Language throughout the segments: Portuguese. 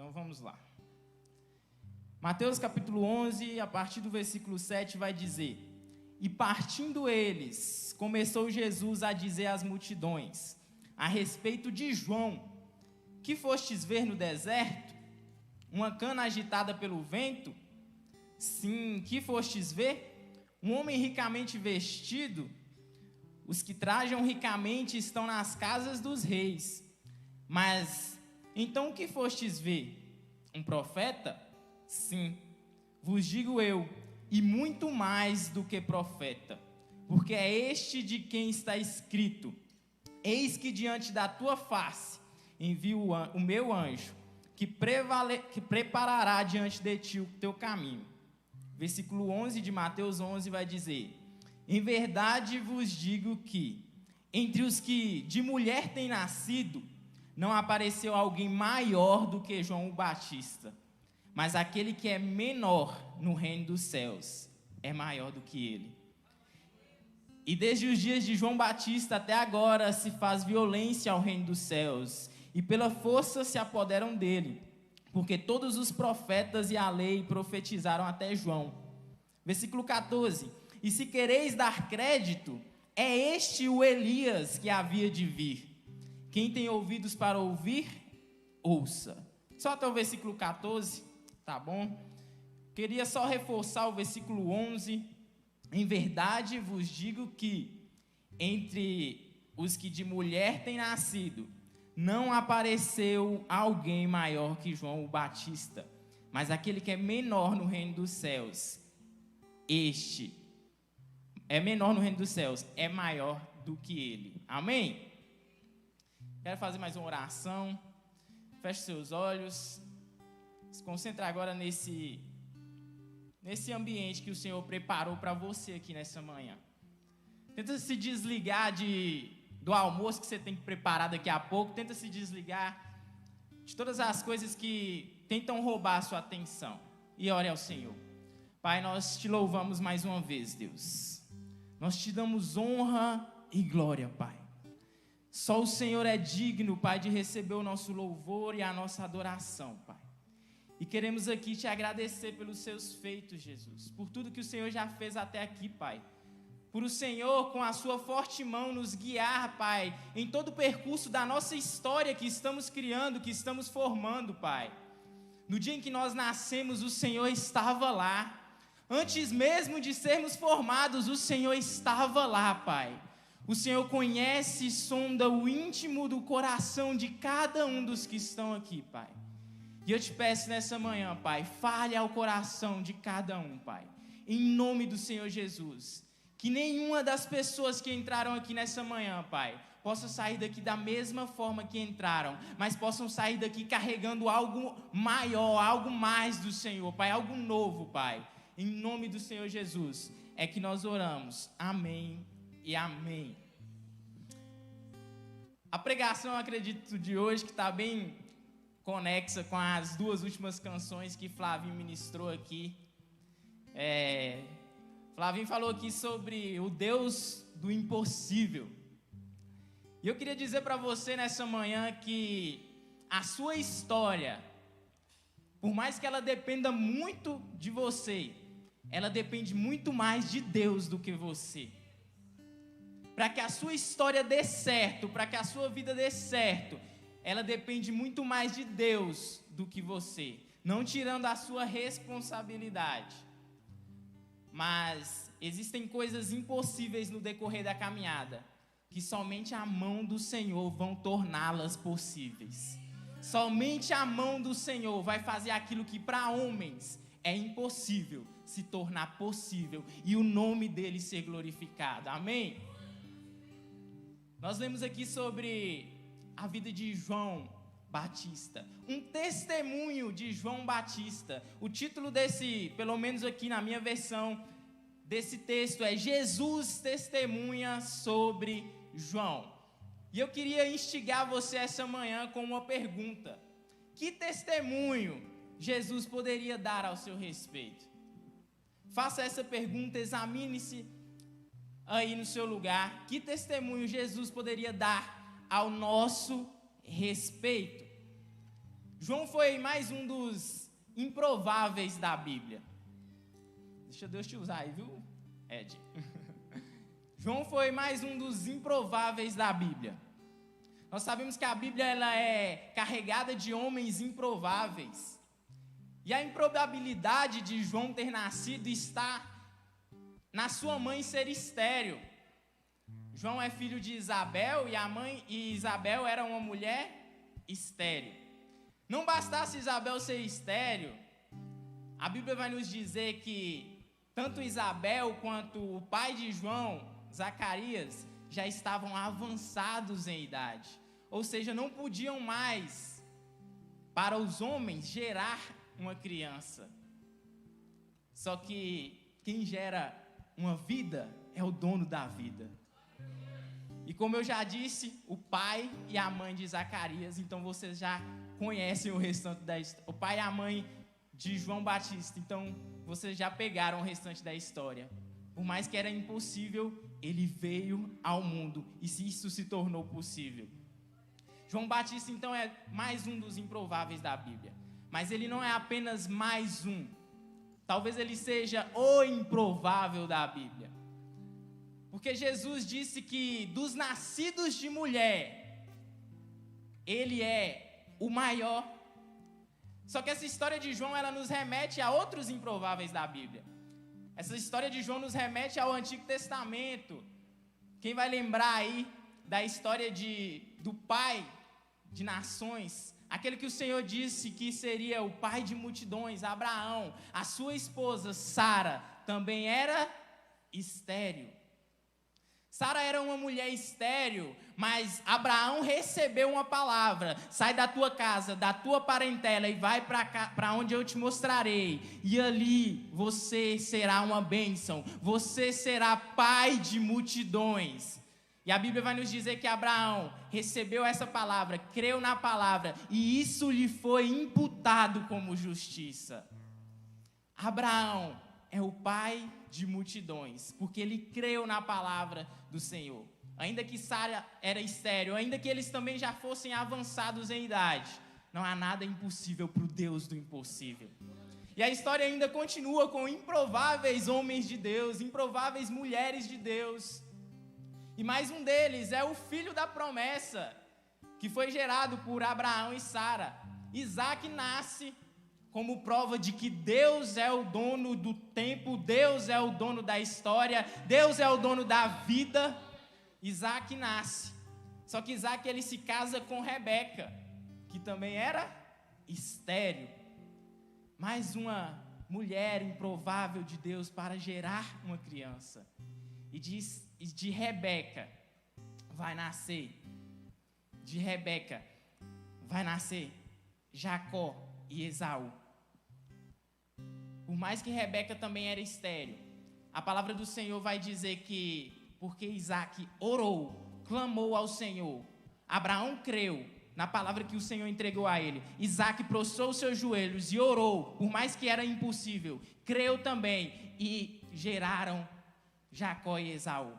Então vamos lá. Mateus capítulo 11, a partir do versículo 7, vai dizer: E partindo eles, começou Jesus a dizer às multidões, a respeito de João: Que fostes ver no deserto? Uma cana agitada pelo vento? Sim, que fostes ver? Um homem ricamente vestido? Os que trajam ricamente estão nas casas dos reis. Mas, então o que fostes ver? Um profeta? Sim, vos digo eu, e muito mais do que profeta, porque é este de quem está escrito: Eis que diante da tua face envio o meu anjo, que preparará diante de ti o teu caminho. Versículo 11 de Mateus 11 vai dizer: Em verdade vos digo que, entre os que de mulher têm nascido, não apareceu alguém maior do que João o Batista, mas aquele que é menor no reino dos céus é maior do que ele. E desde os dias de João Batista até agora se faz violência ao reino dos céus, e pela força se apoderam dele, porque todos os profetas e a lei profetizaram até João. Versículo 14: E se quereis dar crédito, é este o Elias que havia de vir. Quem tem ouvidos para ouvir, ouça. Só até o versículo 14, tá bom? Queria só reforçar o versículo 11. Em verdade vos digo que, entre os que de mulher têm nascido, não apareceu alguém maior que João o Batista, mas aquele que é menor no reino dos céus, este é menor no reino dos céus, é maior do que ele. Amém? Quero fazer mais uma oração. Feche seus olhos. Se concentre agora nesse ambiente que o Senhor preparou para você aqui nessa manhã. Tenta se desligar do almoço que você tem que preparar daqui a pouco. Tenta se desligar de todas as coisas que tentam roubar a sua atenção. E ore ao Senhor. Pai, nós te louvamos mais uma vez, Deus. Nós te damos honra e glória, Pai. Só o Senhor é digno, Pai, de receber o nosso louvor e a nossa adoração, Pai. E queremos aqui te agradecer pelos seus feitos, Jesus, por tudo que o Senhor já fez até aqui, Pai. Por o Senhor, com a sua forte mão, nos guiar, Pai, em todo o percurso da nossa história que estamos criando, que estamos formando, Pai. No dia em que nós nascemos, o Senhor estava lá. Antes mesmo de sermos formados, o Senhor estava lá, Pai. O Senhor conhece e sonda o íntimo do coração de cada um dos que estão aqui, Pai. E eu te peço nessa manhã, Pai, fale ao coração de cada um, Pai. Em nome do Senhor Jesus. Que nenhuma das pessoas que entraram aqui nessa manhã, Pai, possa sair daqui da mesma forma que entraram, mas possam sair daqui carregando algo maior, algo mais do Senhor, Pai, algo novo, Pai. Em nome do Senhor Jesus é que nós oramos. Amém e amém. A pregação, acredito, de hoje, que está bem conexa com as duas últimas canções que Flavinho ministrou aqui. Flavinho falou aqui sobre o Deus do impossível. E eu queria dizer para você nessa manhã que a sua história, por mais que ela dependa muito de você, ela depende muito mais de Deus do que você. Para que a sua história dê certo, para que a sua vida dê certo, ela depende muito mais de Deus do que você. Não tirando a sua responsabilidade. Mas existem coisas impossíveis no decorrer da caminhada, que somente a mão do Senhor vão torná-las possíveis. Somente a mão do Senhor vai fazer aquilo que para homens é impossível se tornar possível e o nome dele ser glorificado. Amém? Nós lemos aqui sobre a vida de João Batista, um testemunho de João Batista. O título desse, pelo menos aqui na minha versão, desse texto é Jesus testemunha sobre João. E eu queria instigar você essa manhã com uma pergunta: que testemunho Jesus poderia dar ao seu respeito? Faça essa pergunta, examine-se aí no seu lugar. Que testemunho Jesus poderia dar ao nosso respeito? João foi mais um dos improváveis da Bíblia. Deixa Deus te usar aí, viu, Ed? João foi mais um dos improváveis da Bíblia. Nós sabemos que a Bíblia ela é carregada de homens improváveis. E a improbabilidade de João ter nascido está na sua mãe ser estéril. João é filho de Isabel e Isabel era uma mulher estéril. Não bastasse Isabel ser estéril, a Bíblia vai nos dizer que tanto Isabel quanto o pai de João, Zacarias, já estavam avançados em idade. Ou seja, não podiam mais, para os homens, gerar uma criança. Só que quem gera uma vida é o dono da vida. E como eu já disse, o pai e a mãe de Zacarias, então vocês já conhecem o restante da história. O pai e a mãe de João Batista, então vocês já pegaram o restante da história. Por mais que era impossível, ele veio ao mundo e isso se tornou possível. João Batista, então, é mais um dos improváveis da Bíblia. Mas ele não é apenas mais um. Talvez ele seja o improvável da Bíblia. Porque Jesus disse que dos nascidos de mulher, ele é o maior. Só que essa história de João, ela nos remete a outros improváveis da Bíblia. Essa história de João nos remete ao Antigo Testamento. Quem vai lembrar aí da história do pai de nações, aquele que o Senhor disse que seria o pai de multidões, Abraão, a sua esposa Sara também era estéril. Sara era uma mulher estéril, mas Abraão recebeu uma palavra: sai da tua casa, da tua parentela e vai para onde eu te mostrarei, e ali você será uma bênção, você será pai de multidões. E a Bíblia vai nos dizer que Abraão recebeu essa palavra, creu na palavra, e isso lhe foi imputado como justiça. Abraão é o pai de multidões, porque ele creu na palavra do Senhor. Ainda que Sara era estéril, ainda que eles também já fossem avançados em idade, não há nada impossível para o Deus do impossível. E a história ainda continua com improváveis homens de Deus, improváveis mulheres de Deus. E mais um deles é o filho da promessa, que foi gerado por Abraão e Sara. Isaac nasce como prova de que Deus é o dono do tempo, Deus é o dono da história, Deus é o dono da vida. Isaac nasce. Só que Isaac ele se casa com Rebeca, que também era estéril. Mais uma mulher improvável de Deus para gerar uma criança. E de Rebeca vai nascer Jacó e Esaú. Por mais que Rebeca também era estéril, a palavra do Senhor vai dizer que, porque Isaac orou, clamou ao Senhor, Abraão creu na palavra que o Senhor entregou a ele, Isaac prostrou os seus joelhos e orou, por mais que era impossível, creu também, e geraram Jacó e Esaú.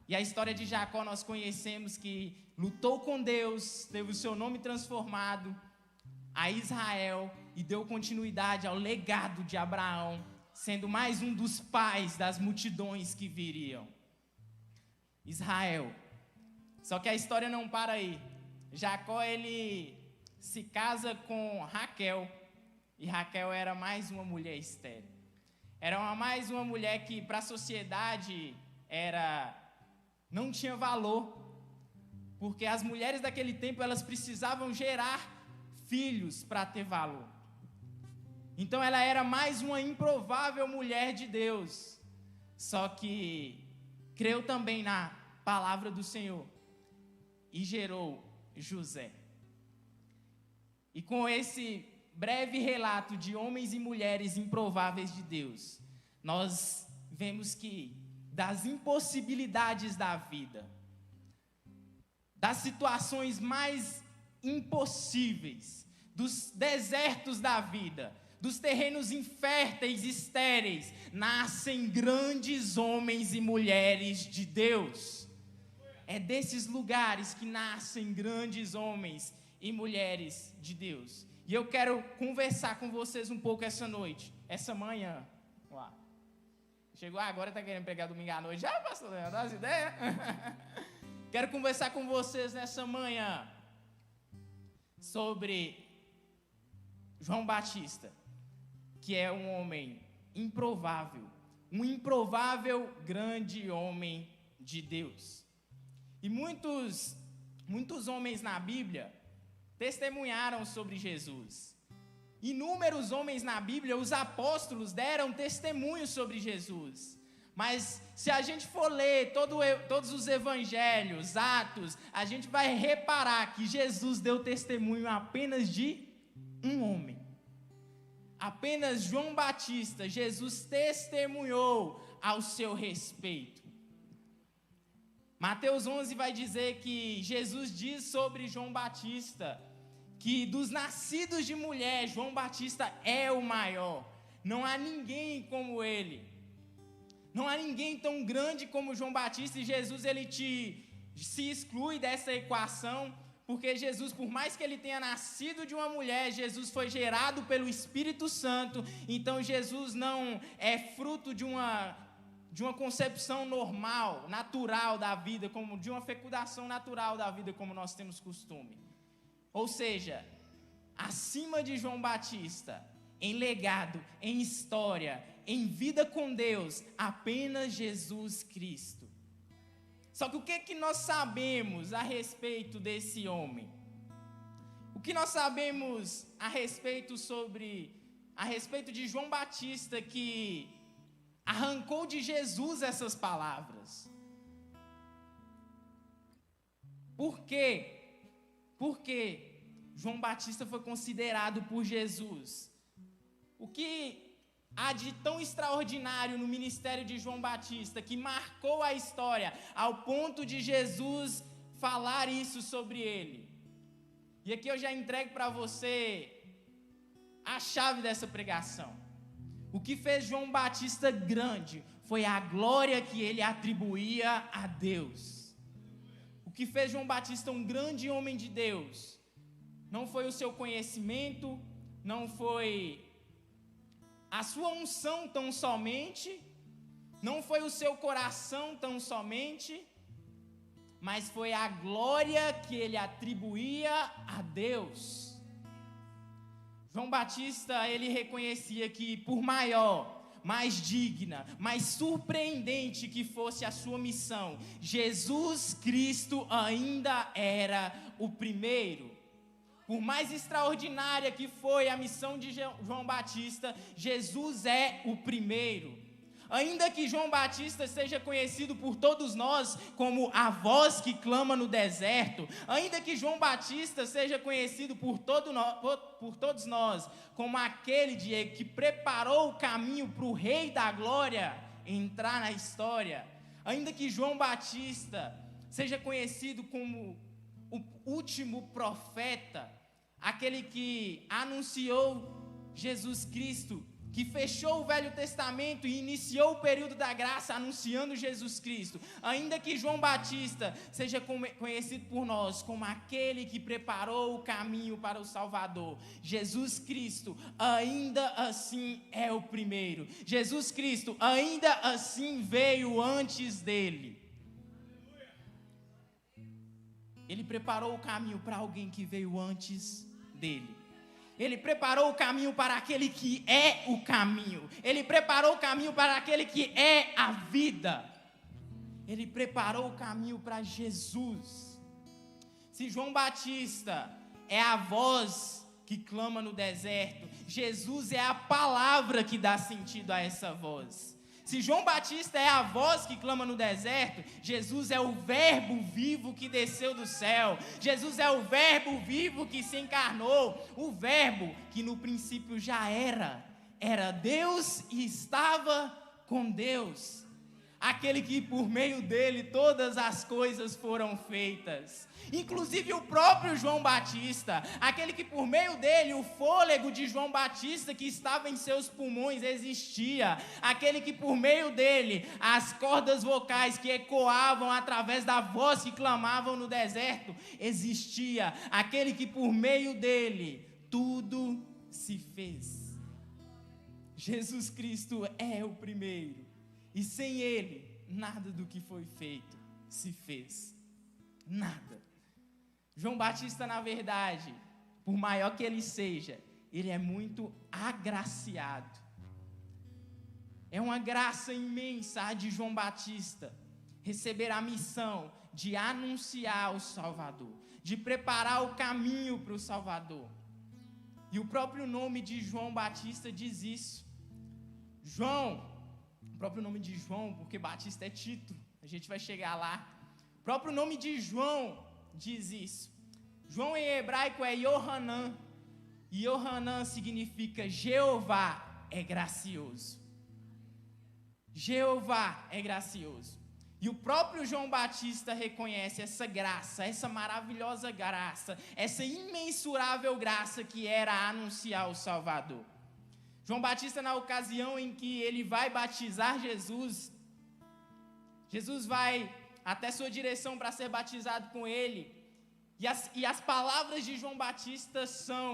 E a história de Jacó nós conhecemos, que lutou com Deus, teve o seu nome transformado a Israel e deu continuidade ao legado de Abraão, sendo mais um dos pais das multidões que viriam. Israel. Só que a história não para aí. Jacó ele se casa com Raquel, e Raquel era mais uma mulher estéril. Era mais uma mulher que para a sociedade não tinha valor, porque as mulheres daquele tempo elas precisavam gerar filhos para ter valor. Então ela era mais uma improvável mulher de Deus, só que creu também na palavra do Senhor e gerou José. E com esse breve relato de homens e mulheres improváveis de Deus, nós vemos que das impossibilidades da vida, das situações mais impossíveis, dos desertos da vida, dos terrenos inférteis, estéreis, nascem grandes homens e mulheres de Deus. É desses lugares que nascem grandes homens e mulheres de Deus. E eu quero conversar com vocês um pouco essa noite, essa manhã. Uau. Chegou agora, está querendo pegar domingo à noite. Já, pastor Leandro, dá as ideias? Quero conversar com vocês nessa manhã sobre João Batista, que é um homem improvável, um improvável grande homem de Deus. E muitos homens na Bíblia testemunharam sobre Jesus. Inúmeros homens na Bíblia, os apóstolos, deram testemunho sobre Jesus. Mas se a gente for ler todos os evangelhos, Atos, a gente vai reparar que Jesus deu testemunho apenas de um homem. Apenas João Batista, Jesus testemunhou ao seu respeito. Mateus 11 vai dizer que Jesus diz sobre João Batista que dos nascidos de mulher, João Batista é o maior. Não há ninguém como ele. Não há ninguém tão grande como João Batista, e Jesus ele se exclui dessa equação, porque Jesus, por mais que ele tenha nascido de uma mulher, Jesus foi gerado pelo Espírito Santo, então Jesus não é fruto de uma concepção normal, natural da vida, como de uma fecundação natural da vida, como nós temos costume. Ou seja, acima de João Batista, em legado, em história, em vida com Deus, apenas Jesus Cristo. Só que o que nós sabemos a respeito desse homem? O que nós sabemos a respeito de João Batista, que arrancou de Jesus essas palavras? Por quê? Porque João Batista foi considerado por Jesus. O que há de tão extraordinário no ministério de João Batista, que marcou a história, ao ponto de Jesus falar isso sobre ele? E aqui eu já entrego para você a chave dessa pregação. O que fez João Batista grande foi a glória que ele atribuía a Deus. O que fez João Batista um grande homem de Deus não foi o seu conhecimento, não foi a sua unção tão somente, não foi o seu coração tão somente, mas foi a glória que ele atribuía a Deus. João Batista, ele reconhecia que por maior, mais digna, mais surpreendente que fosse a sua missão, Jesus Cristo ainda era o primeiro. Por mais extraordinária que foi a missão de João Batista, Jesus é o primeiro. Ainda que João Batista seja conhecido por todos nós como a voz que clama no deserto, ainda que João Batista seja conhecido por todos nós como aquele que preparou o caminho para o Rei da Glória entrar na história, ainda que João Batista seja conhecido como o último profeta, aquele que anunciou Jesus Cristo, que fechou o Velho Testamento e iniciou o período da graça anunciando Jesus Cristo, ainda que João Batista seja conhecido por nós como aquele que preparou o caminho para o Salvador, Jesus Cristo ainda assim é o primeiro. Jesus Cristo ainda assim veio antes dele. Ele preparou o caminho para alguém que veio antes dele. Ele preparou o caminho para aquele que é o caminho. Ele preparou o caminho para aquele que é a vida. Ele preparou o caminho para Jesus. Se João Batista é a voz que clama no deserto, Jesus é a palavra que dá sentido a essa voz. Se João Batista é a voz que clama no deserto, Jesus é o verbo vivo que desceu do céu. Jesus é o verbo vivo que se encarnou. O verbo que no princípio já era Deus e estava com Deus. Aquele que por meio dele todas as coisas foram feitas. Inclusive o próprio João Batista, aquele que por meio dele o fôlego de João Batista que estava em seus pulmões existia, aquele que por meio dele as cordas vocais que ecoavam através da voz que clamavam no deserto existia, aquele que por meio dele tudo se fez. Jesus Cristo é o primeiro, e sem Ele, nada do que foi feito se fez. Nada. João Batista, na verdade, por maior que ele seja, ele é muito agraciado. É uma graça imensa a de João Batista receber a missão de anunciar o Salvador, de preparar o caminho para o Salvador. E o próprio nome de João Batista diz isso. João, o próprio nome de João, porque Batista é título, a gente vai chegar lá. O próprio nome de João diz isso. João em hebraico é Yohanan, e Yohanan significa Jeová é gracioso. Jeová é gracioso. E o próprio João Batista reconhece essa graça, essa maravilhosa graça, essa imensurável graça que era anunciar o Salvador. João Batista, na ocasião em que ele vai batizar Jesus, Jesus vai até sua direção para ser batizado com ele, e as palavras de João Batista são: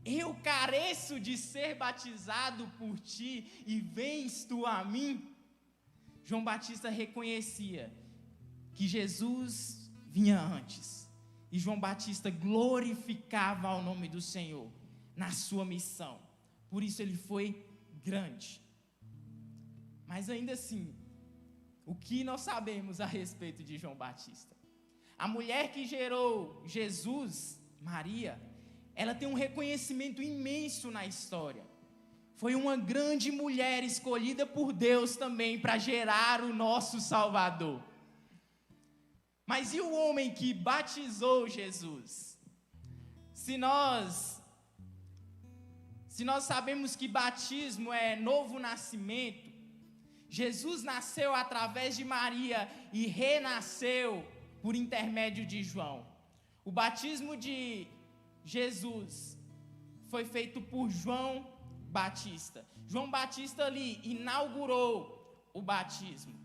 eu careço de ser batizado por ti, e vens tu a mim? João Batista reconhecia que Jesus vinha antes, e João Batista glorificava o nome do Senhor na sua missão, por isso ele foi grande. Mas ainda assim, o que nós sabemos a respeito de João Batista? A mulher que gerou Jesus, Maria, ela tem um reconhecimento imenso na história. Foi uma grande mulher escolhida por Deus também para gerar o nosso Salvador. Mas e o homem que batizou Jesus? Se nós sabemos que batismo é novo nascimento, Jesus nasceu através de Maria e renasceu por intermédio de João. O batismo de Jesus foi feito por João Batista. João Batista ali inaugurou o batismo.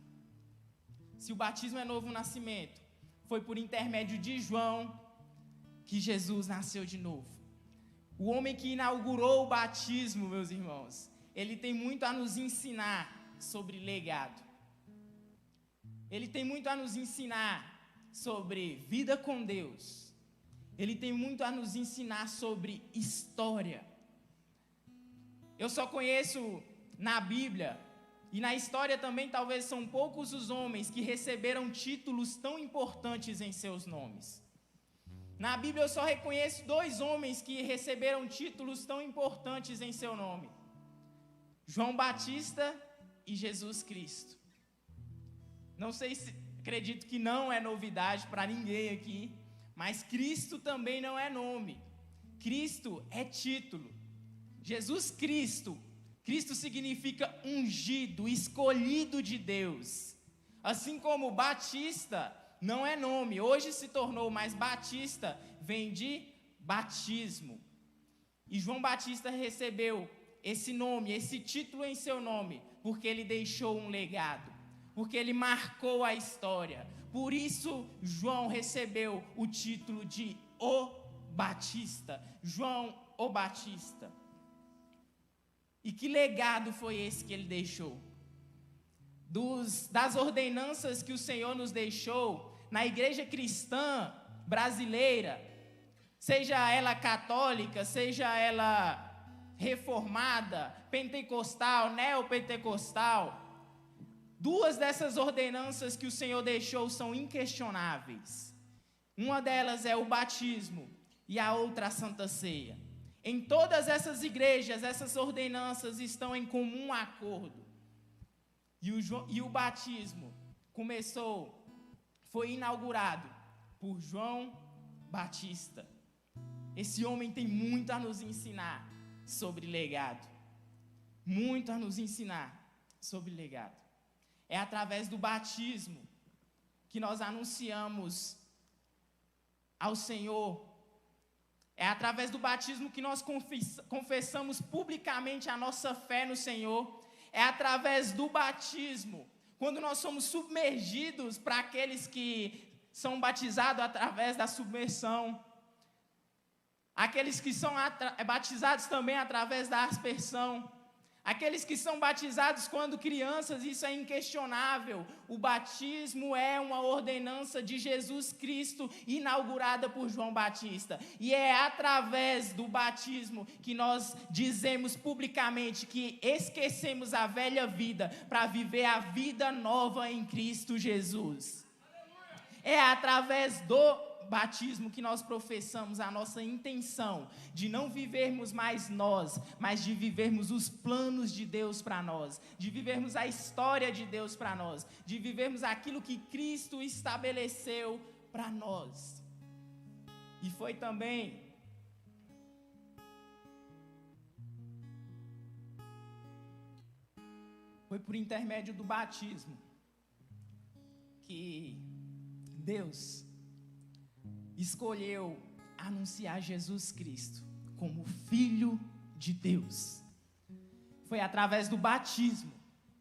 Se o batismo é novo nascimento, foi por intermédio de João que Jesus nasceu de novo. O homem que inaugurou o batismo, meus irmãos, ele tem muito a nos ensinar sobre legado. Ele tem muito a nos ensinar sobre vida com Deus. Ele tem muito a nos ensinar sobre história. Eu só conheço na Bíblia, e na história também talvez são poucos os homens que receberam títulos tão importantes em seus nomes. Na Bíblia eu só reconheço 2 homens que receberam títulos tão importantes em seu nome: João Batista e Jesus Cristo. Não sei se, acredito que não é novidade para ninguém aqui, mas Cristo também não é nome. Cristo é título. Jesus Cristo, Cristo significa ungido, escolhido de Deus. Assim como Batista não é nome, hoje se tornou, mas Batista vem de batismo. E João Batista recebeu esse nome, esse título em seu nome, porque ele deixou um legado, porque ele marcou a história. Por isso João recebeu o título de O Batista, João o Batista. E que legado foi esse que ele deixou? Das ordenanças que o Senhor nos deixou na igreja cristã brasileira, seja ela católica, seja ela reformada, pentecostal, neopentecostal, 2 dessas ordenanças que o Senhor deixou são inquestionáveis. Uma delas é o batismo e a outra a Santa Ceia. Em todas essas igrejas, essas ordenanças estão em comum acordo. E o batismo foi inaugurado por João Batista. Esse homem tem muito a nos ensinar sobre legado. Muito a nos ensinar sobre legado. É através do batismo que nós anunciamos ao Senhor. É através do batismo que nós confessamos publicamente a nossa fé no Senhor. É através do batismo, quando nós somos submergidos, para aqueles que são batizados através da submersão. aqueles que são batizados também através da aspersão, aqueles que são batizados quando crianças, isso é inquestionável. O batismo é uma ordenança de Jesus Cristo, inaugurada por João Batista. E é através do batismo que nós dizemos publicamente que esquecemos a velha vida para viver a vida nova em Cristo Jesus. É através do batismo que nós professamos a nossa intenção de não vivermos mais nós, mas de vivermos os planos de Deus para nós, de vivermos a história de Deus para nós, de vivermos aquilo que Cristo estabeleceu para nós. E foi por intermédio do batismo que Deus escolheu anunciar Jesus Cristo como Filho de Deus. Foi através do batismo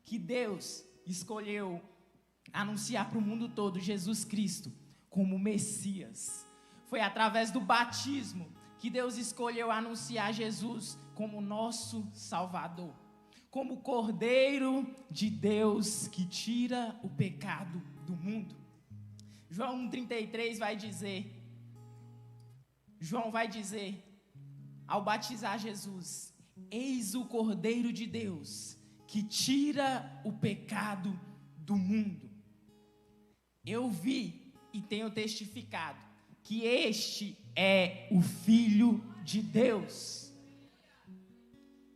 que Deus escolheu anunciar para o mundo todo Jesus Cristo como Messias. Foi através do batismo que Deus escolheu anunciar Jesus como nosso Salvador, como Cordeiro de Deus que tira o pecado do mundo. João 1,33 João vai dizer, ao batizar Jesus: eis o Cordeiro de Deus, que tira o pecado do mundo. Eu vi e tenho testificado que este é o Filho de Deus.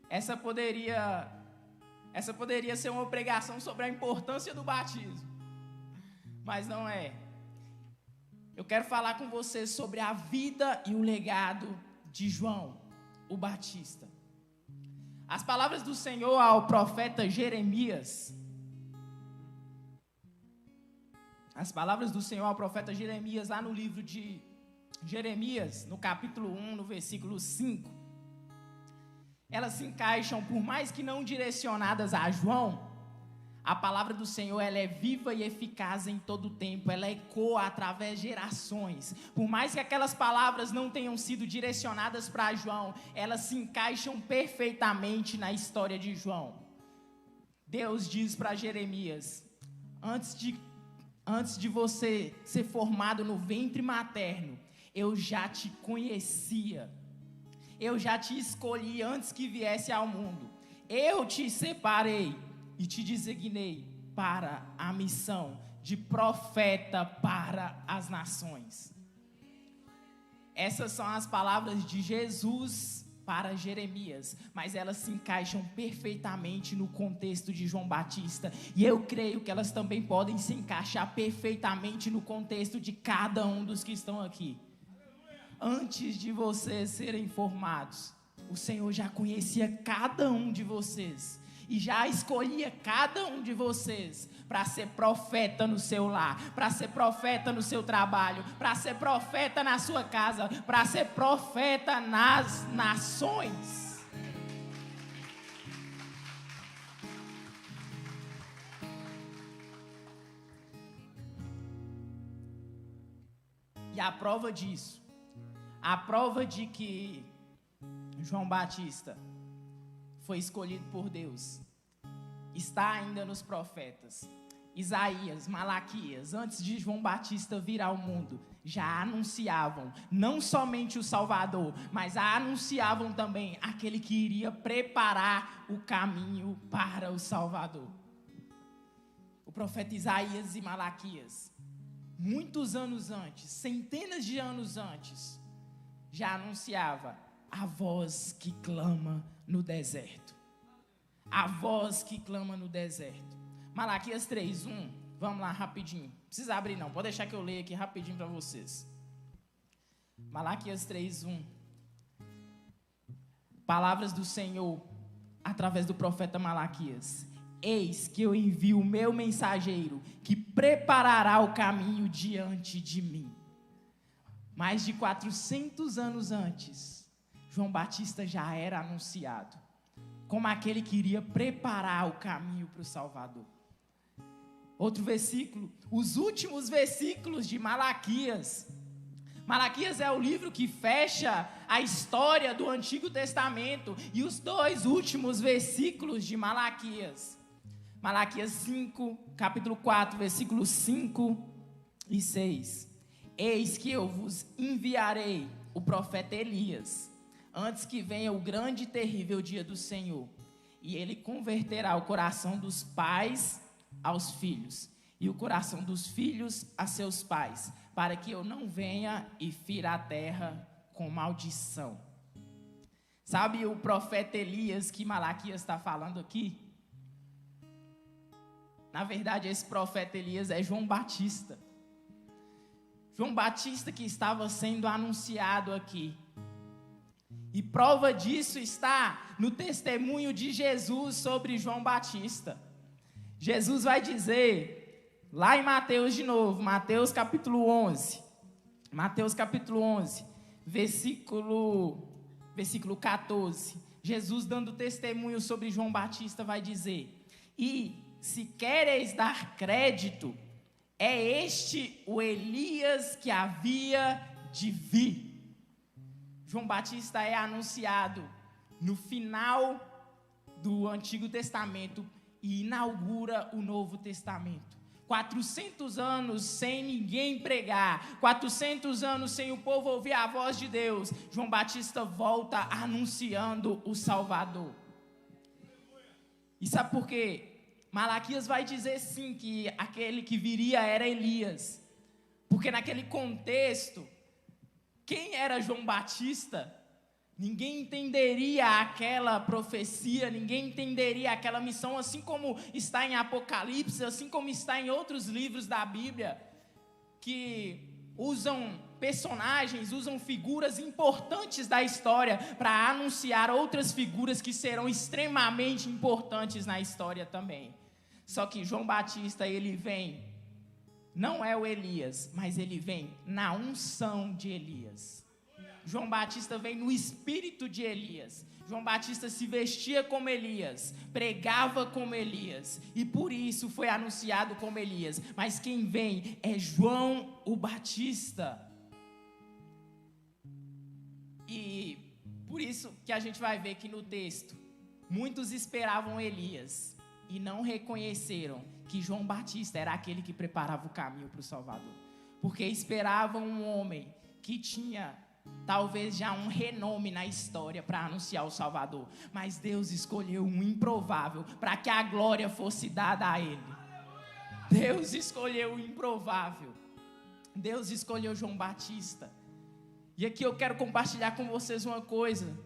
Essa poderia ser uma pregação sobre a importância do batismo, mas não é. Eu quero falar com vocês sobre a vida e o legado de João, o Batista. As palavras do Senhor ao profeta Jeremias. As palavras do Senhor ao profeta Jeremias, lá no livro de Jeremias, no capítulo 1, no versículo 5. Elas se encaixam, por mais que não direcionadas a João. A palavra do Senhor, ela é viva e eficaz em todo o tempo, ela ecoa através de gerações. Por mais que aquelas palavras não tenham sido direcionadas para João, elas se encaixam perfeitamente na história de João. Deus diz para Jeremias: antes de você ser formado no ventre materno, eu já te conhecia, eu já te escolhi antes que viesse ao mundo, eu te separei e te designei para a missão de profeta para as nações. Essas são as palavras de Jesus para Jeremias, mas elas se encaixam perfeitamente no contexto de João Batista, e eu creio que elas também podem se encaixar perfeitamente no contexto de cada um dos que estão aqui. Antes de vocês serem formados, o Senhor já conhecia cada um de vocês, e já escolhia cada um de vocês para ser profeta no seu lar, para ser profeta no seu trabalho, para ser profeta na sua casa, para ser profeta nas nações. E a prova disso, a prova de que João Batista foi escolhido por Deus, está ainda nos profetas. Isaías, Malaquias, antes de João Batista vir ao mundo, já anunciavam não somente o Salvador, mas anunciavam também aquele que iria preparar o caminho para o Salvador. O profeta Isaías e Malaquias, muitos anos antes, centenas de anos antes, já anunciava a voz que clama no deserto. A voz que clama no deserto. Malaquias 3:1. Vamos lá rapidinho. Não precisa abrir não, pode deixar que eu leia aqui rapidinho para vocês. Malaquias 3:1. Palavras do Senhor através do profeta Malaquias. Eis que eu envio o meu mensageiro, que preparará o caminho diante de mim. Mais de 400 anos antes, João Batista já era anunciado como aquele que iria preparar o caminho para o Salvador. Outro versículo, os últimos versículos de Malaquias Malaquias é o livro que fecha a história do Antigo Testamento e os 2 últimos versículos de Malaquias. Malaquias 5, capítulo 4, versículos 5 e 6. Eis que eu vos enviarei o profeta Elias, antes que venha o grande e terrível dia do Senhor. E ele converterá o coração dos pais aos filhos, e o coração dos filhos a seus pais, para que eu não venha e fira a terra com maldição. Sabe o profeta Elias que Malaquias está falando aqui? Na verdade, esse profeta Elias é João Batista. João Batista que estava sendo anunciado aqui. E prova disso está no testemunho de Jesus sobre João Batista. Jesus vai dizer, lá em Mateus de novo, Mateus capítulo 11, versículo 14, Jesus dando testemunho sobre João Batista vai dizer, e se quereis dar crédito, é este o Elias que havia de vir. João Batista é anunciado no final do Antigo Testamento e inaugura o Novo Testamento. 400 anos sem ninguém pregar, 400 anos sem o povo ouvir a voz de Deus, João Batista volta anunciando o Salvador. E sabe por quê? Malaquias vai dizer sim que aquele que viria era Elias, porque naquele contexto, quem era João Batista? Ninguém entenderia aquela profecia, ninguém entenderia aquela missão, assim como está em Apocalipse, assim como está em outros livros da Bíblia, que usam personagens, usam figuras importantes da história para anunciar outras figuras que serão extremamente importantes na história também. Só que João Batista, ele vem, não é o Elias, mas ele vem na unção de Elias. João Batista vem no espírito de Elias. João Batista se vestia como Elias, pregava como Elias, e por isso foi anunciado como Elias. Mas quem vem é João o Batista. E por isso que a gente vai ver que no texto, muitos esperavam Elias e não reconheceram que João Batista era aquele que preparava o caminho para o Salvador. Porque esperavam um homem que tinha talvez já um renome na história para anunciar o Salvador. Mas Deus escolheu um improvável para que a glória fosse dada a ele. Deus escolheu o improvável. Deus escolheu João Batista. E aqui eu quero compartilhar com vocês uma coisa.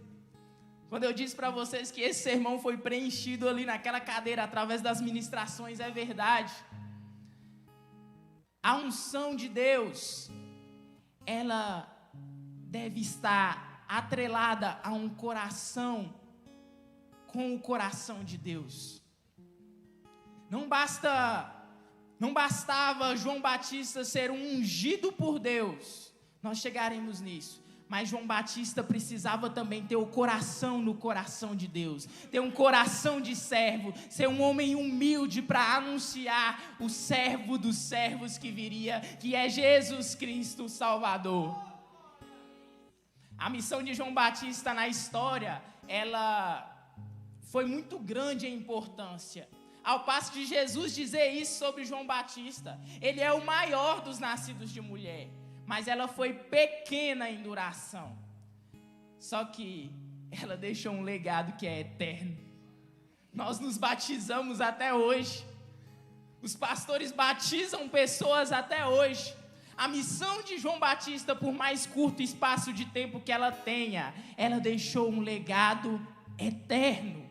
Quando eu disse para vocês que esse sermão foi preenchido ali naquela cadeira através das ministrações, é verdade. A unção de Deus, ela deve estar atrelada a um coração com o coração de Deus. Não bastava João Batista ser um ungido por Deus, nós chegaremos nisso. Mas João Batista precisava também ter o coração no coração de Deus, ter um coração de servo, ser um homem humilde para anunciar o servo dos servos que viria, que é Jesus Cristo, o Salvador. A missão de João Batista na história, ela foi muito grande em importância. Ao passo de Jesus dizer isso sobre João Batista, ele é o maior dos nascidos de mulher. Mas ela foi pequena em duração. Só que ela deixou um legado que é eterno. Nós nos batizamos até hoje. Os pastores batizam pessoas até hoje. A missão de João Batista, por mais curto espaço de tempo que ela tenha, ela deixou um legado eterno.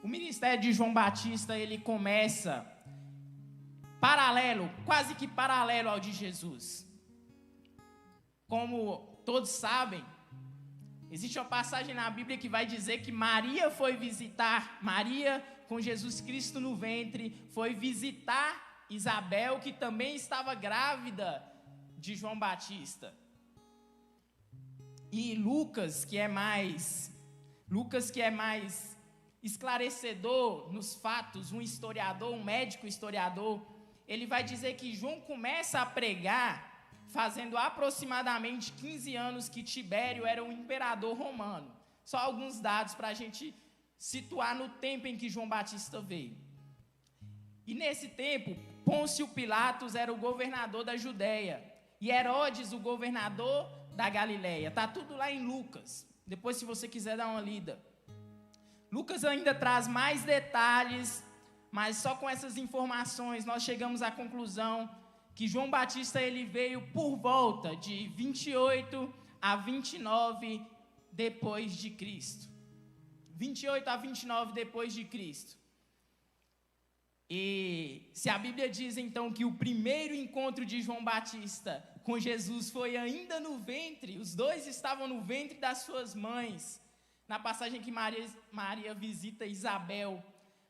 O ministério de João Batista, ele começa paralelo, quase que paralelo ao de Jesus. Como todos sabem, existe uma passagem na Bíblia que vai dizer que Maria com Jesus Cristo no ventre, foi visitar Isabel, que também estava grávida de João Batista. E Lucas, que é mais esclarecedor nos fatos, um historiador, um médico historiador, ele vai dizer que João começa a pregar fazendo aproximadamente 15 anos que Tibério era um imperador romano. Só alguns dados para a gente situar no tempo em que João Batista veio. E nesse tempo, Pôncio Pilatos era o governador da Judéia e Herodes o governador da Galileia. Está tudo lá em Lucas, depois se você quiser dar uma lida. Lucas ainda traz mais detalhes, mas só com essas informações nós chegamos à conclusão que João Batista ele veio por volta de 28 a 29 depois de Cristo. 28 a 29 depois de Cristo. E se a Bíblia diz então que o primeiro encontro de João Batista com Jesus foi ainda no ventre, os dois estavam no ventre das suas mães. Na passagem que Maria visita Isabel,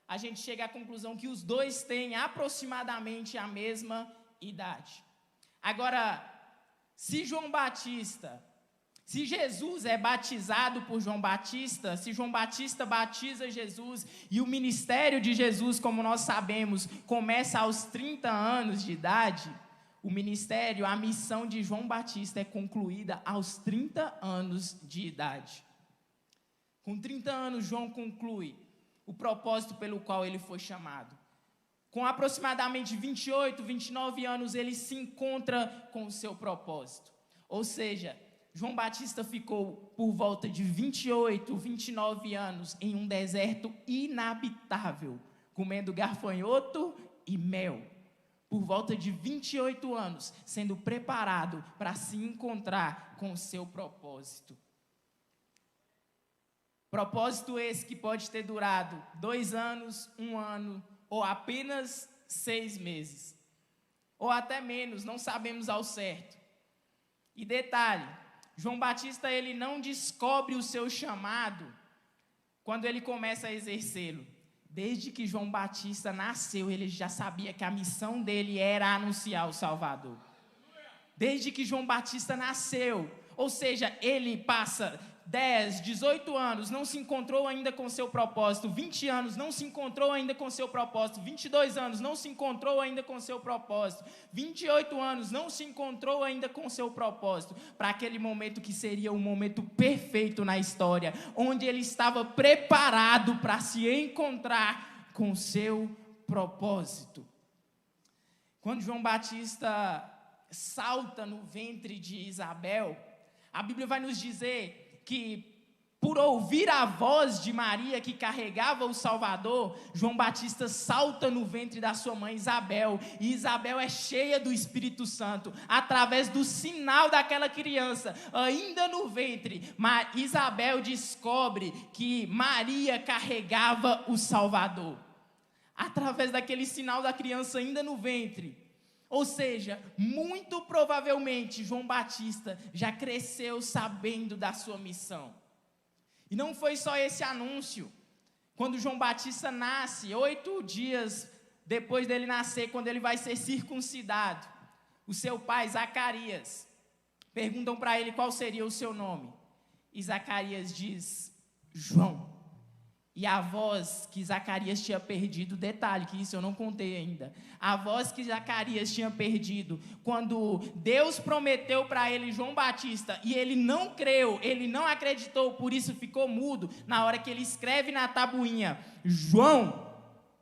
a gente chega à conclusão que os dois têm aproximadamente a mesma idade. Agora, se Jesus é batizado por João Batista, se João Batista batiza Jesus e o ministério de Jesus, como nós sabemos, começa aos 30 anos de idade, o ministério, a missão de João Batista é concluída aos 30 anos de idade. Com 30 anos, João conclui o propósito pelo qual ele foi chamado. Com aproximadamente 28, 29 anos, ele se encontra com o seu propósito. Ou seja, João Batista ficou por volta de 28, 29 anos em um deserto inabitável, comendo gafanhoto e mel. Por volta de 28 anos, sendo preparado para se encontrar com o seu propósito. Propósito esse que pode ter durado 2 anos, 1 ano, ou apenas 6 meses. Ou até menos, não sabemos ao certo. E detalhe, João Batista ele não descobre o seu chamado quando ele começa a exercê-lo. Desde que João Batista nasceu, ele já sabia que a missão dele era anunciar o Salvador. Desde que João Batista nasceu, ou seja, ele passa 10, 18 anos, não se encontrou ainda com seu propósito, 20 anos, não se encontrou ainda com seu propósito, 22 anos, não se encontrou ainda com seu propósito, 28 anos, não se encontrou ainda com seu propósito, para aquele momento que seria o momento perfeito na história, onde ele estava preparado para se encontrar com seu propósito. Quando João Batista salta no ventre de Isabel, a Bíblia vai nos dizer que, por ouvir a voz de Maria que carregava o Salvador, João Batista salta no ventre da sua mãe Isabel, e Isabel é cheia do Espírito Santo, através do sinal daquela criança, ainda no ventre, Isabel descobre que Maria carregava o Salvador, através daquele sinal da criança ainda no ventre. Ou seja, muito provavelmente João Batista já cresceu sabendo da sua missão. E não foi só esse anúncio. Quando João Batista nasce, 8 dias depois dele nascer, quando ele vai ser circuncidado, o seu pai, Zacarias, perguntam para ele qual seria o seu nome. E Zacarias diz, João. E a voz que Zacarias tinha perdido, detalhe, que isso eu não contei ainda. A voz que Zacarias tinha perdido, quando Deus prometeu para ele João Batista, e ele não creu, ele não acreditou, por isso ficou mudo, na hora que ele escreve na tabuinha, João,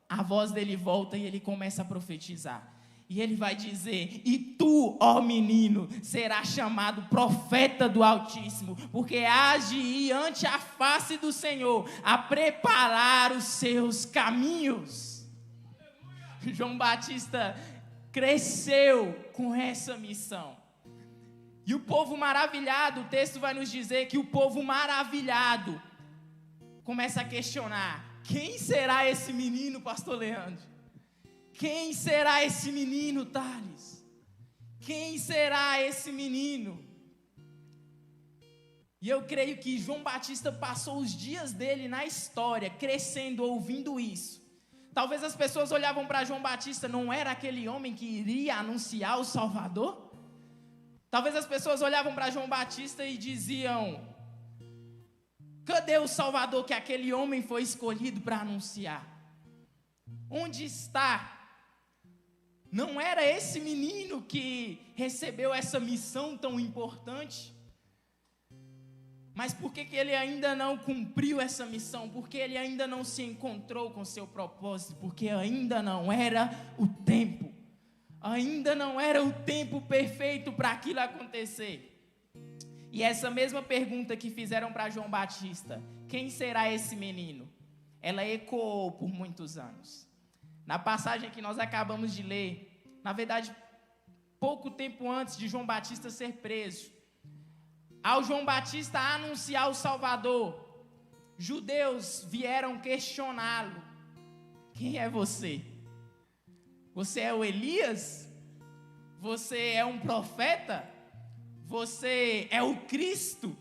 a voz dele volta e ele começa a profetizar. E ele vai dizer, e tu, ó menino, serás chamado profeta do Altíssimo, porque hás de ir ante a face do Senhor, a preparar os seus caminhos. João Batista cresceu com essa missão. E o povo maravilhado, o texto vai nos dizer que o povo maravilhado começa a questionar, quem será esse menino, pastor Leandro? Quem será esse menino, Thales? Quem será esse menino? E eu creio que João Batista passou os dias dele na história, crescendo, ouvindo isso. Talvez as pessoas olhavam para João Batista, não era aquele homem que iria anunciar o Salvador? Talvez as pessoas olhavam para João Batista e diziam, cadê o Salvador que aquele homem foi escolhido para anunciar? Onde está Não era esse menino que recebeu essa missão tão importante? Mas por que ele ainda não cumpriu essa missão? Porque ele ainda não se encontrou com seu propósito? Porque ainda não era o tempo. Ainda não era o tempo perfeito para aquilo acontecer. E essa mesma pergunta que fizeram para João Batista, quem será esse menino? Ela ecoou por muitos anos. Na passagem que nós acabamos de ler, na verdade, pouco tempo antes de João Batista ser preso, ao João Batista anunciar o Salvador, judeus vieram questioná-lo. Quem é você? Você é o Elias? Você é um profeta? Você é o Cristo?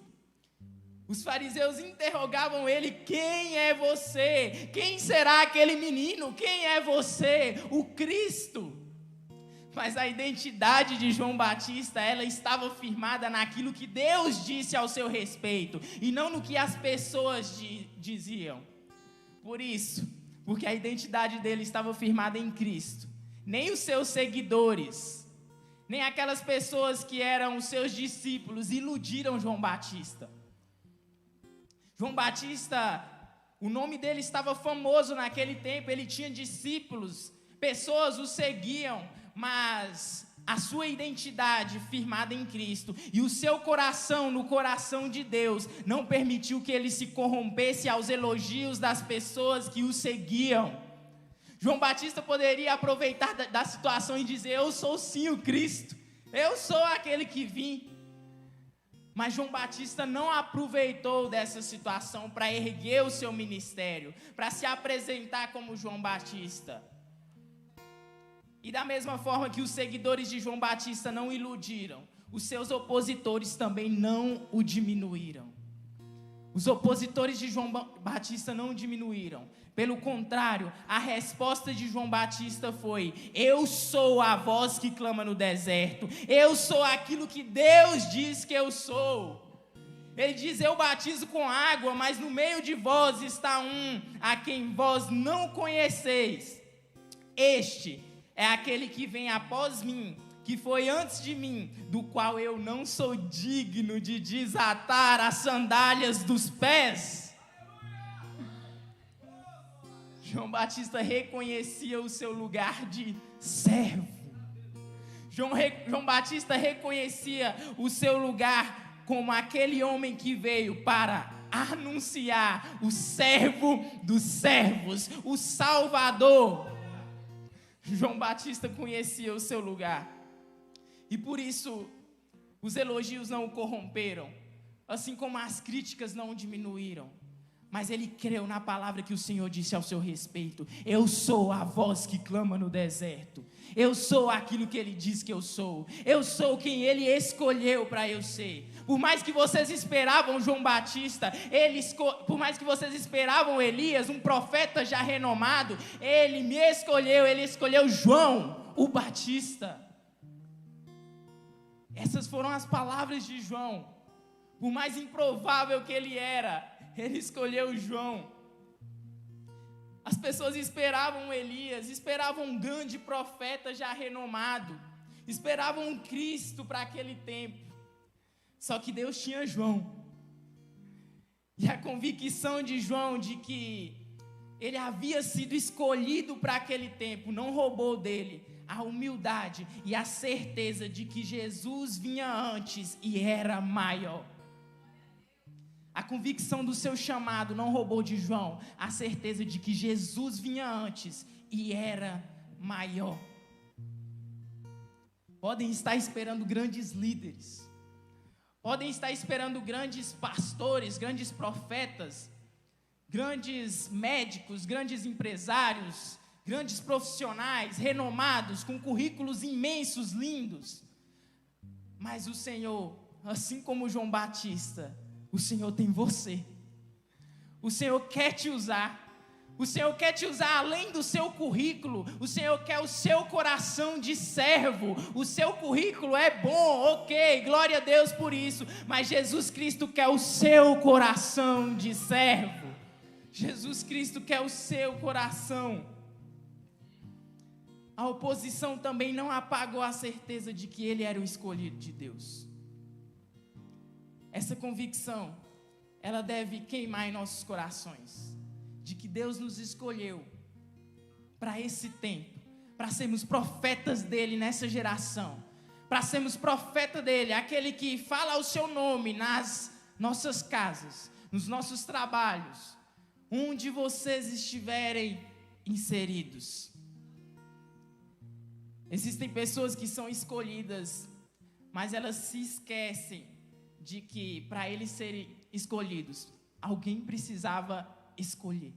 Os fariseus interrogavam ele: quem é você? Quem será aquele menino? Quem é você? O Cristo. Mas a identidade de João Batista, ela estava firmada naquilo que Deus disse ao seu respeito, e não no que as pessoas diziam. Por isso, porque a identidade dele estava firmada em Cristo, nem os seus seguidores, nem aquelas pessoas que eram os seus discípulos iludiram João Batista. João Batista, o nome dele estava famoso naquele tempo, ele tinha discípulos, pessoas o seguiam, mas a sua identidade firmada em Cristo e o seu coração no coração de Deus não permitiu que ele se corrompesse aos elogios das pessoas que o seguiam. João Batista poderia aproveitar da situação e dizer: eu sou sim o Cristo, eu sou aquele que vim. Mas João Batista não aproveitou dessa situação para erguer o seu ministério, para se apresentar como João Batista. E da mesma forma que os seguidores de João Batista não iludiram, os seus opositores também não o diminuíram. Os opositores de João Batista não o diminuíram. Pelo contrário, a resposta de João Batista foi: eu sou a voz que clama no deserto. Eu sou aquilo que Deus diz que eu sou. Ele diz: eu batizo com água, mas no meio de vós está um a quem vós não conheceis. Este é aquele que vem após mim, que foi antes de mim, do qual eu não sou digno de desatar as sandálias dos pés. João Batista reconhecia o seu lugar de servo. João Batista reconhecia o seu lugar como aquele homem que veio para anunciar o servo dos servos, o Salvador. João Batista conhecia o seu lugar. E por isso, os elogios não o corromperam, assim como as críticas não o diminuíram. Mas ele creu na palavra que o Senhor disse ao seu respeito: eu sou a voz que clama no deserto. Eu sou aquilo que ele diz que eu sou. Eu sou quem ele escolheu para eu ser. Por mais que vocês esperavam João Batista, por mais que vocês esperavam Elias, um profeta já renomado, ele me escolheu, ele escolheu João, o Batista. Essas foram as palavras de João. Por mais improvável que ele era, ele escolheu João. As pessoas esperavam Elias, esperavam um grande profeta já renomado, esperavam um Cristo para aquele tempo. Só que Deus tinha João. E a convicção de João de que ele havia sido escolhido para aquele tempo não roubou dele a humildade e a certeza de que Jesus vinha antes e era maior. A convicção do seu chamado não roubou de João a certeza de que Jesus vinha antes e era maior. Podem estar esperando grandes líderes, podem estar esperando grandes pastores, grandes profetas, grandes médicos, grandes empresários, grandes profissionais, renomados, com currículos imensos, lindos. Mas o Senhor, assim como João Batista, o Senhor tem você. O Senhor quer te usar. O Senhor quer te usar além do seu currículo. O Senhor quer o seu coração de servo. O seu currículo é bom, ok, glória a Deus por isso. Mas Jesus Cristo quer o seu coração de servo. Jesus Cristo quer o seu coração. a oposição também não apagou a certeza de que ele era o escolhido de Deus. Essa convicção, ela deve queimar em nossos corações, de que Deus nos escolheu para esse tempo, para sermos profetas dele nessa geração, para sermos profeta dele, aquele que fala o seu nome nas nossas casas, nos nossos trabalhos, onde vocês estiverem inseridos. Existem pessoas que são escolhidas, mas elas se esquecem de que para eles serem escolhidos, alguém precisava escolher.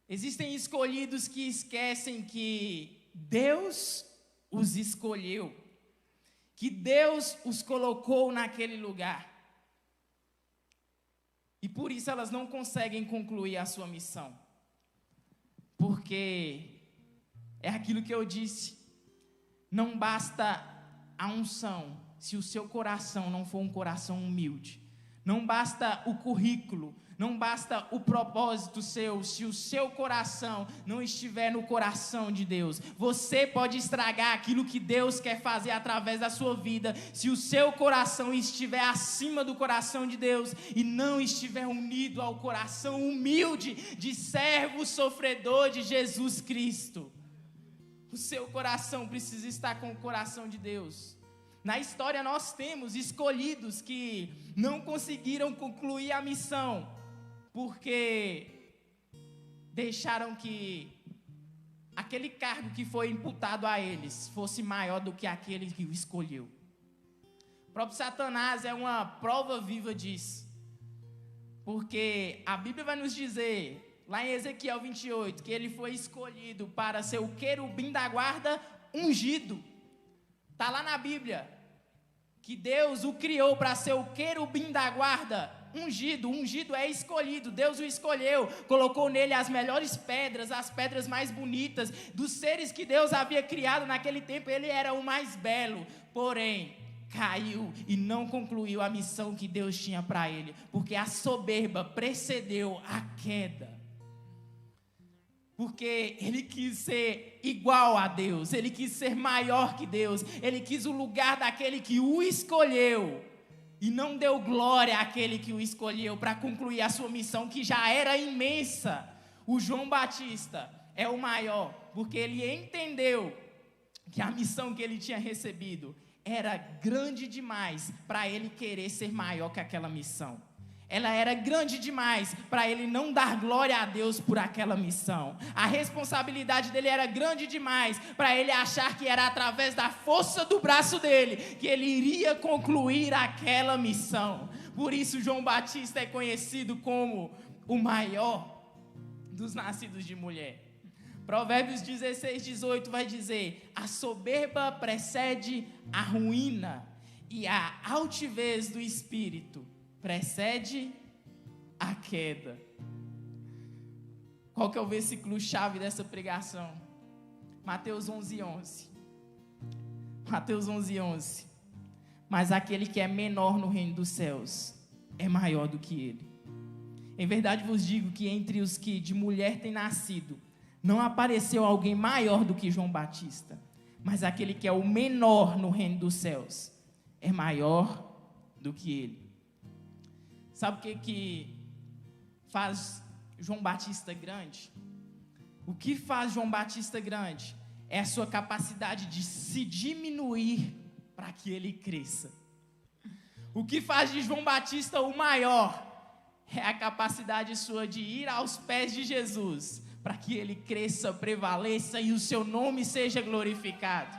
Existem escolhidos que esquecem que Deus os escolheu, que Deus os colocou naquele lugar. E por isso elas não conseguem concluir a sua missão. Porque é aquilo que eu disse, não basta a unção se o seu coração não for um coração humilde. Não basta o currículo, não basta o propósito seu, se o seu coração não estiver no coração de Deus. Você pode estragar aquilo que Deus quer fazer através da sua vida, se o seu coração estiver acima do coração de Deus e não estiver unido ao coração humilde de servo sofredor de Jesus Cristo. O seu coração precisa estar com o coração de Deus. Na história nós temos escolhidos que não conseguiram concluir a missão, porque deixaram que aquele cargo que foi imputado a eles fosse maior do que aquele que o escolheu. O próprio Satanás é uma prova viva disso, porque a Bíblia vai nos dizer, lá em Ezequiel 28, que ele foi escolhido para ser o querubim da guarda ungido. Está lá na Bíblia, que Deus o criou para ser o querubim da guarda ungido. Ungido é escolhido, Deus o escolheu, colocou nele as melhores pedras, as pedras mais bonitas. Dos seres que Deus havia criado naquele tempo, ele era o mais belo, porém caiu e não concluiu a missão que Deus tinha para ele, porque a soberba precedeu a queda. Porque ele quis ser igual a Deus, ele quis ser maior que Deus, ele quis o lugar daquele que o escolheu, e não deu glória àquele que o escolheu para concluir a sua missão, que já era imensa. O João Batista é o maior, porque ele entendeu que a missão que ele tinha recebido era grande demais para ele querer ser maior que aquela missão. Ela era grande demais para ele não dar glória a Deus por aquela missão. A responsabilidade dele era grande demais para ele achar que era através da força do braço dele que ele iria concluir aquela missão. Por isso João Batista é conhecido como o maior dos nascidos de mulher. Provérbios 16:18 vai dizer: a soberba precede a ruína e a altivez do espírito precede a queda. Qual que é o versículo chave dessa pregação? Mateus 11:11. Mateus 11:11. Mas aquele que é menor no reino dos céus é maior do que ele. Em verdade vos digo que entre os que de mulher têm nascido, não apareceu alguém maior do que João Batista. Mas aquele que é o menor no reino dos céus é maior do que ele. Sabe o que faz João Batista grande? O que faz João Batista grande é a sua capacidade de se diminuir para que ele cresça. O que faz de João Batista o maior é a capacidade sua de ir aos pés de Jesus para que ele cresça, prevaleça e o seu nome seja glorificado.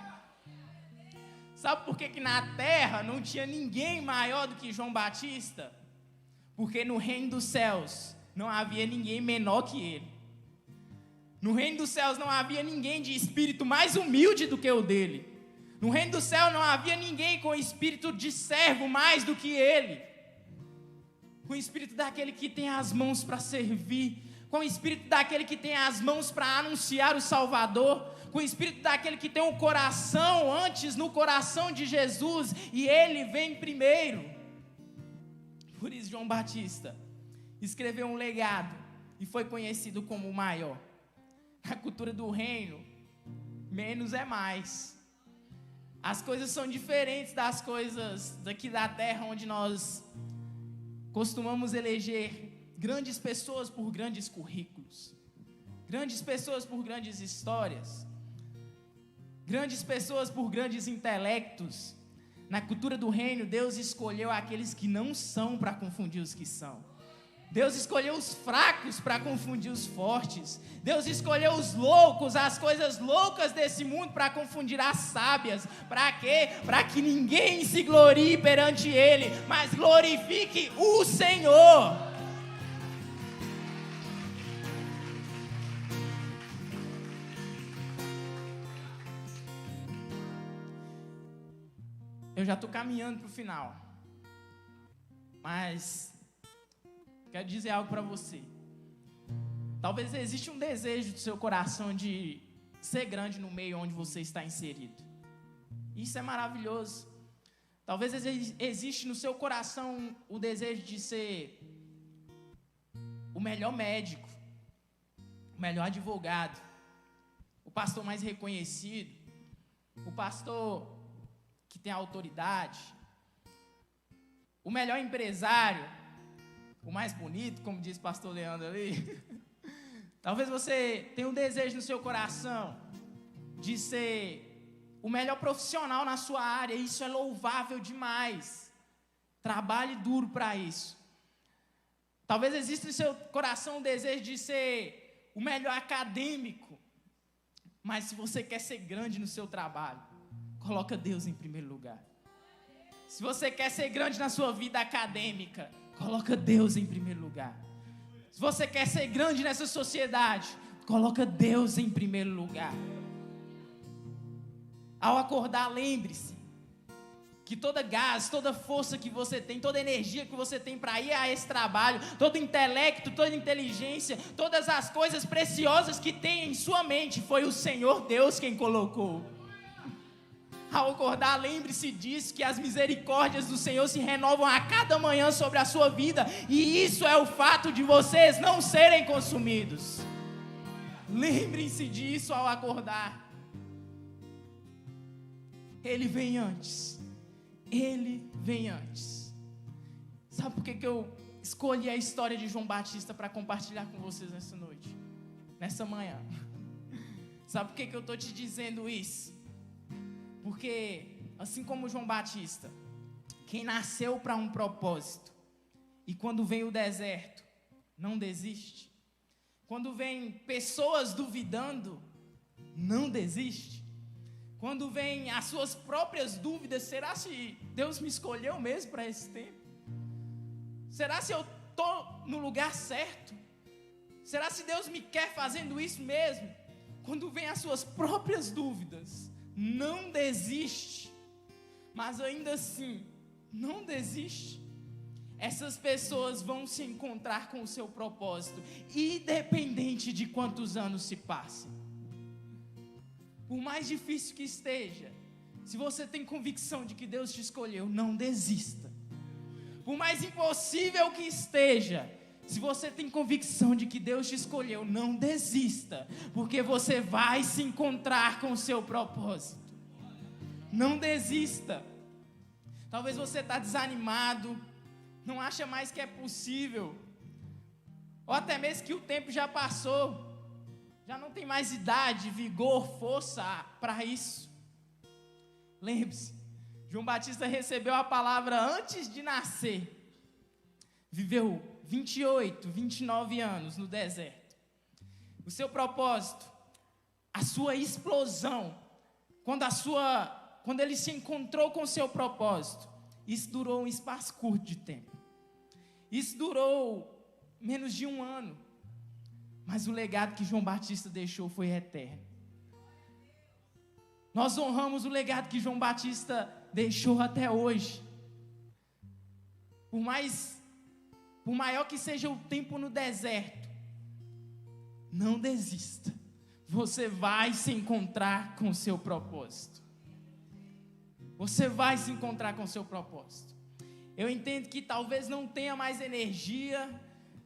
Sabe por que na terra não tinha ninguém maior do que João Batista? Porque no reino dos céus não havia ninguém menor que ele. No reino dos céus não havia ninguém de espírito mais humilde do que o dele. No reino do céu não havia ninguém com espírito de servo mais do que ele. Com o espírito daquele que tem as mãos para servir. Com o espírito daquele que tem as mãos para anunciar o Salvador. Com o espírito daquele que tem um coração antes no coração de Jesus e ele vem primeiro. Por isso João Batista escreveu um legado e foi conhecido como o maior. Na cultura do reino, menos é mais. As coisas são diferentes das coisas daqui da terra, onde nós costumamos eleger grandes pessoas por grandes currículos, grandes pessoas por grandes histórias, grandes pessoas por grandes intelectos. Na cultura do reino, Deus escolheu aqueles que não são para confundir os que são. Deus escolheu os fracos para confundir os fortes. Deus escolheu os loucos, as coisas loucas desse mundo para confundir as sábias. Para quê? Para que ninguém se glorie perante Ele, mas glorifique o Senhor. Eu já estou caminhando para o final, mas quero dizer algo para você. Talvez exista um desejo do seu coração de ser grande no meio onde você está inserido. Isso é maravilhoso. Talvez existe no seu coração o desejo de ser o melhor médico, o melhor advogado, o pastor mais reconhecido, o pastor que tem autoridade, o melhor empresário, o mais bonito, como diz o pastor Leandro ali. Talvez você tenha um desejo no seu coração de ser o melhor profissional na sua área. Isso é louvável demais. Trabalhe duro para isso. Talvez exista no seu coração um desejo de ser o melhor acadêmico. Mas se você quer ser grande no seu trabalho, coloca Deus em primeiro lugar. Se você quer ser grande na sua vida acadêmica, coloca Deus em primeiro lugar. Se você quer ser grande nessa sociedade, coloca Deus em primeiro lugar. Ao acordar, lembre-se que toda gás, toda força que você tem, toda energia que você tem para ir a esse trabalho, todo intelecto, toda inteligência, todas as coisas preciosas que tem em sua mente, foi o Senhor Deus quem colocou. Ao acordar, lembre-se disso, que as misericórdias do Senhor se renovam a cada manhã sobre a sua vida, e isso é o fato de vocês não serem consumidos. Lembrem-se disso ao acordar. Ele vem antes. Ele vem antes. Sabe por que eu escolhi a história de João Batista para compartilhar com vocês nessa noite? Nessa manhã. Sabe por que eu estou te dizendo isso? Porque, assim como João Batista, quem nasceu para um propósito, e quando vem o deserto, não desiste. Quando vem pessoas duvidando, não desiste. Quando vem as suas próprias dúvidas, será se Deus me escolheu mesmo para esse tempo? Será se eu estou no lugar certo? Será se Deus me quer fazendo isso mesmo? Quando vem as suas próprias dúvidas, não desiste, mas ainda assim, não desiste. Essas pessoas vão se encontrar com o seu propósito, independente de quantos anos se passem. Por mais difícil que esteja, se você tem convicção de que Deus te escolheu, não desista. Por mais impossível que esteja, se você tem convicção de que Deus te escolheu, não desista, porque você vai se encontrar com o seu propósito. Não desista. Talvez você está desanimado, não acha mais que é possível, ou até mesmo que o tempo já passou, já não tem mais idade, vigor, força para isso. Lembre-se, João Batista recebeu a palavra antes de nascer, viveu 28, 29 anos no deserto. O seu propósito, a sua explosão, quando ele se encontrou com o seu propósito, isso durou um espaço curto de tempo. Isso durou menos de um ano. Mas o legado que João Batista deixou foi eterno. Nós honramos o legado que João Batista deixou até hoje. Por maior que seja o tempo no deserto, não desista. Você vai se encontrar com o seu propósito. Você vai se encontrar com o seu propósito. Eu entendo que talvez não tenha mais energia,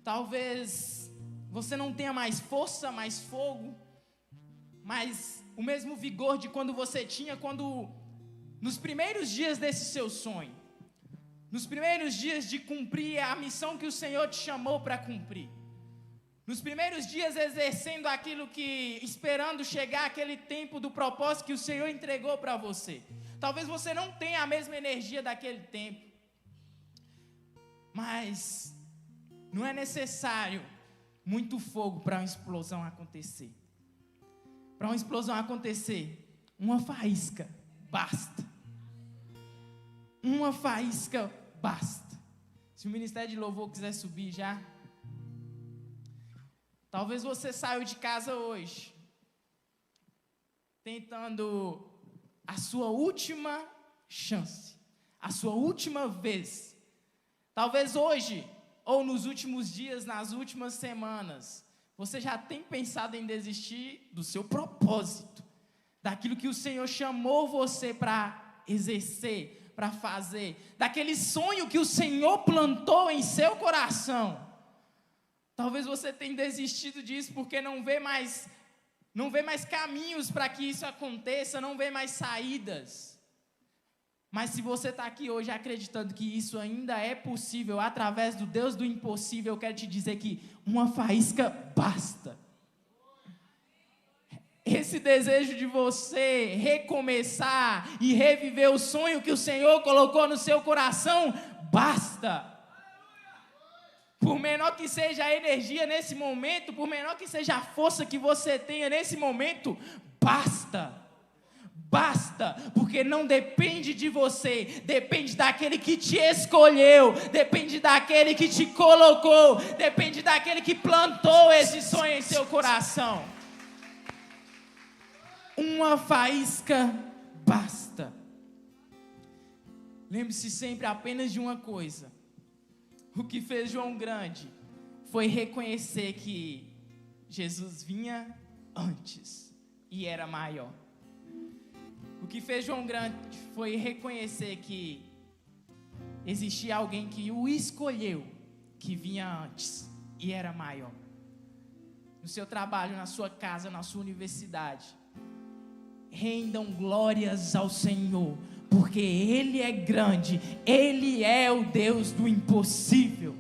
talvez você não tenha mais força, mais fogo, mas o mesmo vigor de quando você tinha nos primeiros dias desse seu sonho, nos primeiros dias de cumprir a missão que o Senhor te chamou para cumprir, nos primeiros dias exercendo aquilo esperando chegar aquele tempo do propósito que o Senhor entregou para você. Talvez você não tenha a mesma energia daquele tempo, mas não é necessário muito fogo para uma explosão acontecer. Para uma explosão acontecer, uma faísca basta. Uma faísca basta. Se o Ministério de Louvor quiser subir já. Talvez você saiu de casa hoje, tentando a sua última chance, a sua última vez. Talvez hoje, ou nos últimos dias, nas últimas semanas, você já tem pensado em desistir do seu propósito, daquilo que o Senhor chamou você para exercer, para fazer, daquele sonho que o Senhor plantou em seu coração. Talvez você tenha desistido disso porque não vê mais caminhos para que isso aconteça, não vê mais saídas. Mas se você está aqui hoje acreditando que isso ainda é possível através do Deus do impossível, eu quero te dizer que uma faísca basta. Esse desejo de você recomeçar e reviver o sonho que o Senhor colocou no seu coração, basta. Por menor que seja a energia nesse momento, por menor que seja a força que você tenha nesse momento, basta. Basta, porque não depende de você, depende daquele que te escolheu, depende daquele que te colocou, depende daquele que plantou esse sonho em seu coração. Uma faísca basta. Lembre-se sempre apenas de uma coisa: o que fez João grande foi reconhecer que Jesus vinha antes e era maior. O que fez João grande foi reconhecer que existia alguém que o escolheu, que vinha antes e era maior. No seu trabalho, na sua casa, na sua universidade, rendam glórias ao Senhor, porque Ele é grande, Ele é o Deus do impossível.